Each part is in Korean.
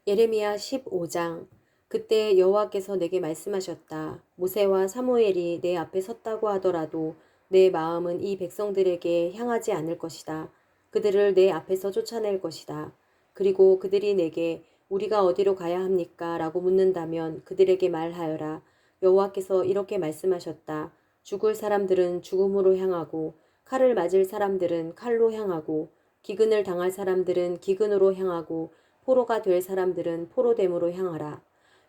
예레미야 15장. 그때 여호와께서 내게 말씀하셨다. 모세와 사무엘이 내 앞에 섰다고 하더라도 내 마음은 이 백성들에게 향하지 않을 것이다. 그들을 내 앞에서 쫓아낼 것이다. 그리고 그들이 내게 우리가 어디로 가야 합니까? 라고 묻는다면 그들에게 말하여라. 여호와께서 이렇게 말씀하셨다. 죽을 사람들은 죽음으로 향하고 칼을 맞을 사람들은 칼로 향하고 기근을 당할 사람들은 기근으로 향하고 포로가 될 사람들은 포로됨으로 향하라.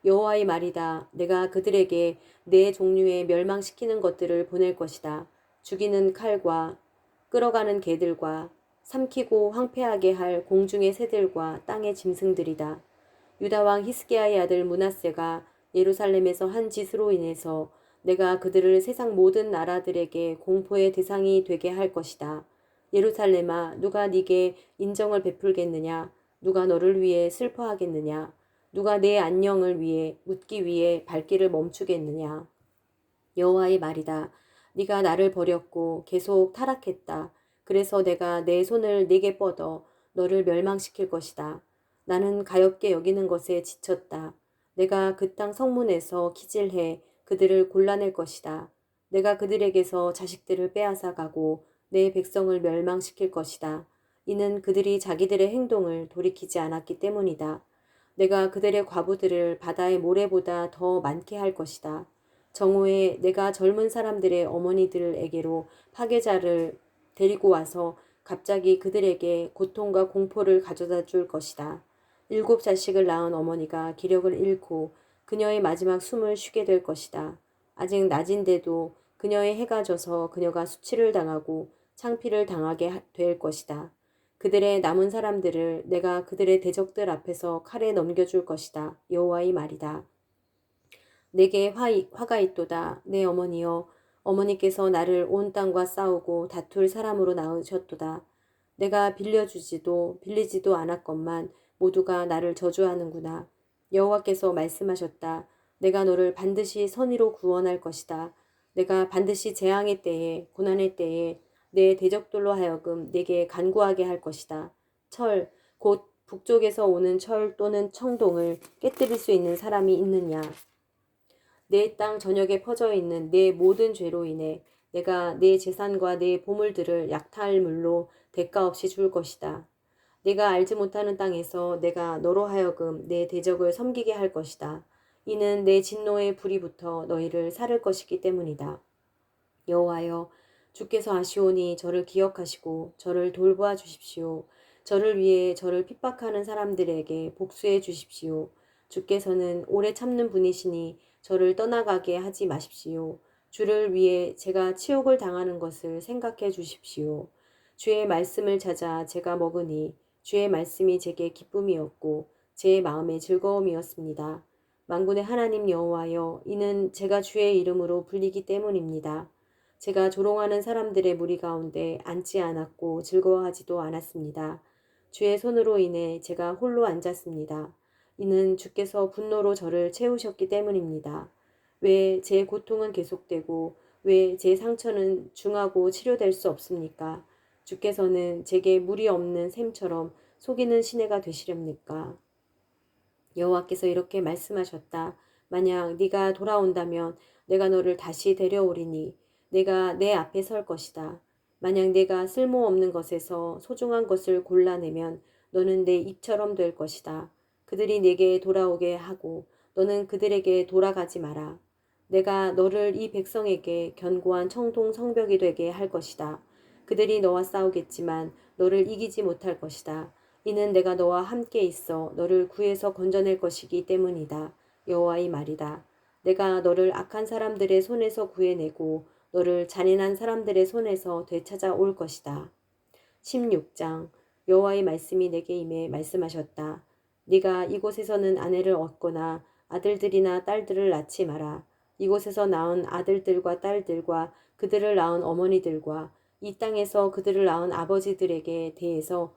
여호와의 말이다. 내가 그들에게 네 종류의 멸망시키는 것들을 보낼 것이다. 죽이는 칼과 끌어가는 개들과 삼키고 황폐하게 할 공중의 새들과 땅의 짐승들이다. 유다 왕 히스기야의 아들 므낫세가 예루살렘에서 한 짓으로 인해서 내가 그들을 세상 모든 나라들에게 공포의 대상이 되게 할 것이다. 예루살렘아, 누가 네게 인정을 베풀겠느냐? 누가 너를 위해 슬퍼하겠느냐? 누가 내 안녕을 위해 묻기 위해 발길을 멈추겠느냐? 여호와의 말이다. 네가 나를 버렸고 계속 타락했다. 그래서 내가 내 손을 네게 뻗어 너를 멸망시킬 것이다. 나는 가엾게 여기는 것에 지쳤다. 내가 그 땅 성문에서 기질해 그들을 골라낼 것이다. 내가 그들에게서 자식들을 빼앗아 가고 내 백성을 멸망시킬 것이다. 이는 그들이 자기들의 행동을 돌이키지 않았기 때문이다. 내가 그들의 과부들을 바다의 모래보다 더 많게 할 것이다. 정오에 내가 젊은 사람들의 어머니들에게로 파괴자를 데리고 와서 갑자기 그들에게 고통과 공포를 가져다 줄 것이다. 7 자식을 낳은 어머니가 기력을 잃고 그녀의 마지막 숨을 쉬게 될 것이다. 아직 낮인데도 그녀의 해가 져서 그녀가 수치를 당하고 창피를 당하게 될 것이다. 그들의 남은 사람들을 내가 그들의 대적들 앞에서 칼에 넘겨줄 것이다. 여호와의 말이다. 내게 화가 있도다. 내 어머니여, 어머니께서 나를 온 땅과 싸우고 다툴 사람으로 낳으셨도다. 내가 빌려주지도 빌리지도 않았건만 모두가 나를 저주하는구나. 여호와께서 말씀하셨다. 내가 너를 반드시 선의로 구원할 것이다. 내가 반드시 재앙의 때에 고난의 때에 내 대적들로 하여금 내게 간구하게 할 것이다. 철, 곧 북쪽에서 오는 철 또는 청동을 깨뜨릴 수 있는 사람이 있느냐? 내 땅 전역에 퍼져 있는 내 모든 죄로 인해 내가 내 재산과 내 보물들을 약탈물로 대가 없이 줄 것이다. 내가 알지 못하는 땅에서 내가 너로 하여금 내 대적을 섬기게 할 것이다. 이는 내 진노의 불이 붙어 너희를 살을 것이기 때문이다. 여호와여, 주께서 아시오니 저를 기억하시고 저를 돌보아 주십시오. 저를 위해 저를 핍박하는 사람들에게 복수해 주십시오. 주께서는 오래 참는 분이시니 저를 떠나가게 하지 마십시오. 주를 위해 제가 치욕을 당하는 것을 생각해 주십시오. 주의 말씀을 찾아 제가 먹으니 주의 말씀이 제게 기쁨이었고 제 마음의 즐거움이었습니다. 만군의 하나님 여호와여, 이는 제가 주의 이름으로 불리기 때문입니다. 제가 조롱하는 사람들의 무리 가운데 앉지 않았고 즐거워하지도 않았습니다. 주의 손으로 인해 제가 홀로 앉았습니다. 이는 주께서 분노로 저를 채우셨기 때문입니다. 왜 제 고통은 계속되고 왜 제 상처는 중하고 치료될 수 없습니까? 주께서는 제게 무리 없는 샘처럼 속이는 시내가 되시렵니까? 여호와께서 이렇게 말씀하셨다. 만약 네가 돌아온다면 내가 너를 다시 데려오리니 내가 내 앞에 설 것이다. 만약 내가 쓸모없는 것에서 소중한 것을 골라내면 너는 내 입처럼 될 것이다. 그들이 내게 돌아오게 하고 너는 그들에게 돌아가지 마라. 내가 너를 이 백성에게 견고한 청동 성벽이 되게 할 것이다. 그들이 너와 싸우겠지만 너를 이기지 못할 것이다. 이는 내가 너와 함께 있어 너를 구해서 건져낼 것이기 때문이다. 여호와의 말이다. 내가 너를 악한 사람들의 손에서 구해내고 너를 잔인한 사람들의 손에서 되찾아 올 것이다. 16장. 여호와의 말씀이 내게 임해 말씀하셨다. 네가 이곳에서는 아내를 얻거나 아들들이나 딸들을 낳지 마라. 이곳에서 낳은 아들들과 딸들과 그들을 낳은 어머니들과 이 땅에서 그들을 낳은 아버지들에게 대해서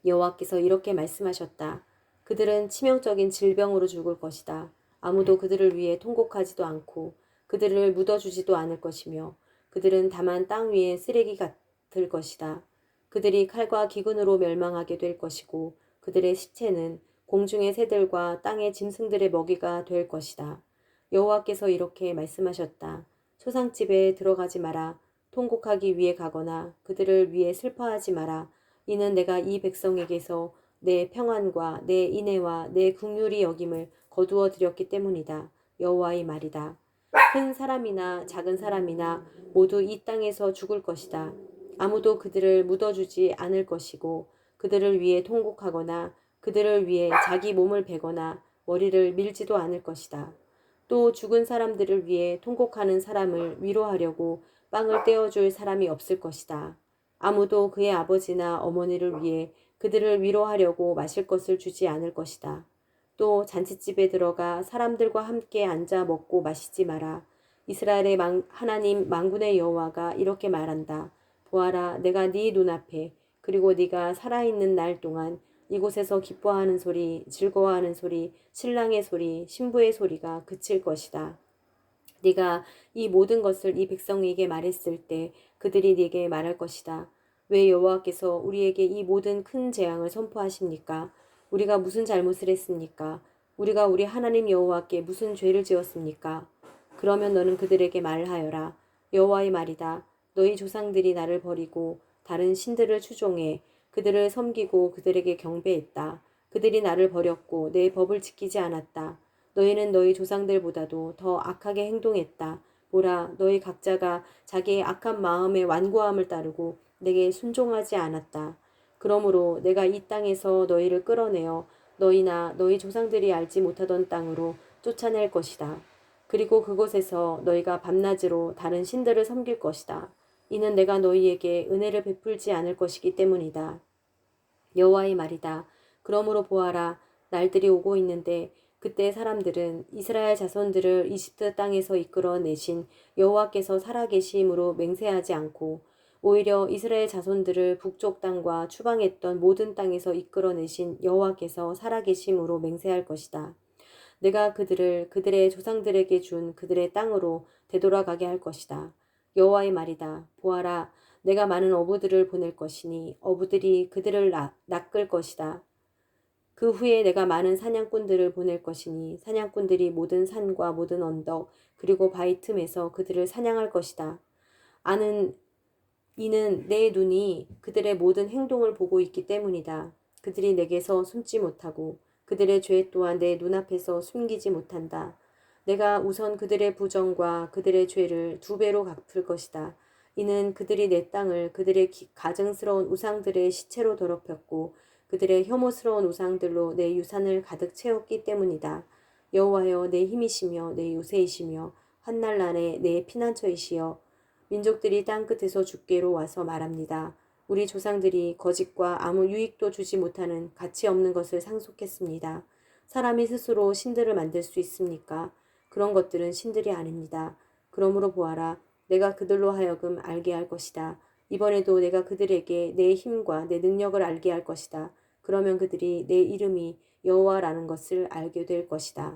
여호와께서 이렇게 말씀하셨다. 그들은 치명적인 질병으로 죽을 것이다. 아무도 그들을 위해 통곡하지도 않고 그들을 묻어주지도 않을 것이며 그들은 다만 땅 위에 쓰레기 같을 것이다. 그들이 칼과 기근으로 멸망하게 될 것이고 그들의 시체는 공중의 새들과 땅의 짐승들의 먹이가 될 것이다. 여호와께서 이렇게 말씀하셨다. 소상집에 들어가지 마라. 통곡하기 위해 가거나 그들을 위해 슬퍼하지 마라. 이는 내가 이 백성에게서 내 평안과 내 인애와 내 긍휼히 여김을 거두어 드렸기 때문이다. 여호와의 말이다. 큰 사람이나 작은 사람이나 모두 이 땅에서 죽을 것이다. 아무도 그들을 묻어주지 않을 것이고 그들을 위해 통곡하거나 그들을 위해 자기 몸을 베거나 머리를 밀지도 않을 것이다. 또 죽은 사람들을 위해 통곡하는 사람을 위로하려고 빵을 떼어줄 사람이 없을 것이다. 아무도 그의 아버지나 어머니를 위해 그들을 위로하려고 마실 것을 주지 않을 것이다. 또 잔치집에 들어가 사람들과 함께 앉아 먹고 마시지 마라. 이스라엘의 하나님 만군의 여호와가 이렇게 말한다. 보아라, 내가 네 눈앞에 그리고 네가 살아있는 날 동안 이곳에서 기뻐하는 소리, 즐거워하는 소리, 신랑의 소리, 신부의 소리가 그칠 것이다. 네가 이 모든 것을 이 백성에게 말했을 때 그들이 네게 말할 것이다. 왜 여호와께서 우리에게 이 모든 큰 재앙을 선포하십니까? 우리가 무슨 잘못을 했습니까? 우리가 우리 하나님 여호와께 무슨 죄를 지었습니까? 그러면 너는 그들에게 말하여라. 여호와의 말이다. 너희 조상들이 나를 버리고 다른 신들을 추종해 그들을 섬기고 그들에게 경배했다. 그들이 나를 버렸고 내 법을 지키지 않았다. 너희는 너희 조상들보다도 더 악하게 행동했다. 보라, 너희 각자가 자기의 악한 마음의 완고함을 따르고 내게 순종하지 않았다. 그러므로 내가 이 땅에서 너희를 끌어내어 너희나 너희 조상들이 알지 못하던 땅으로 쫓아낼 것이다. 그리고 그곳에서 너희가 밤낮으로 다른 신들을 섬길 것이다. 이는 내가 너희에게 은혜를 베풀지 않을 것이기 때문이다. 여호와의 말이다. 그러므로 보아라, 날들이 오고 있는데 그때 사람들은 이스라엘 자손들을 이집트 땅에서 이끌어내신 여호와께서 살아계심으로 맹세하지 않고 오히려 이스라엘 자손들을 북쪽 땅과 추방했던 모든 땅에서 이끌어내신 여호와께서 살아계심으로 맹세할 것이다. 내가 그들을 그들의 조상들에게 준 그들의 땅으로 되돌아가게 할 것이다. 여호와의 말이다. 보아라, 내가 많은 어부들을 보낼 것이니 어부들이 그들을 낚을 것이다. 그 후에 내가 많은 사냥꾼들을 보낼 것이니 사냥꾼들이 모든 산과 모든 언덕 그리고 바위 틈에서 그들을 사냥할 것이다. 이는 내 눈이 그들의 모든 행동을 보고 있기 때문이다. 그들이 내게서 숨지 못하고 그들의 죄 또한 내 눈앞에서 숨기지 못한다. 내가 우선 그들의 부정과 그들의 죄를 2배로 갚을 것이다. 이는 그들이 내 땅을 그들의 가증스러운 우상들의 시체로 더럽혔고 그들의 혐오스러운 우상들로 내 유산을 가득 채웠기 때문이다. 여호와여, 내 힘이시며 내 요새이시며 환난날에 내 피난처이시여 민족들이 땅끝에서 주께로 와서 말합니다. 우리 조상들이 거짓과 아무 유익도 주지 못하는 가치 없는 것을 상속했습니다. 사람이 스스로 신들을 만들 수 있습니까? 그런 것들은 신들이 아닙니다. 그러므로 보아라, 내가 그들로 하여금 알게 할 것이다. 이번에도 내가 그들에게 내 힘과 내 능력을 알게 할 것이다. 그러면 그들이 내 이름이 여호와라는 것을 알게 될 것이다.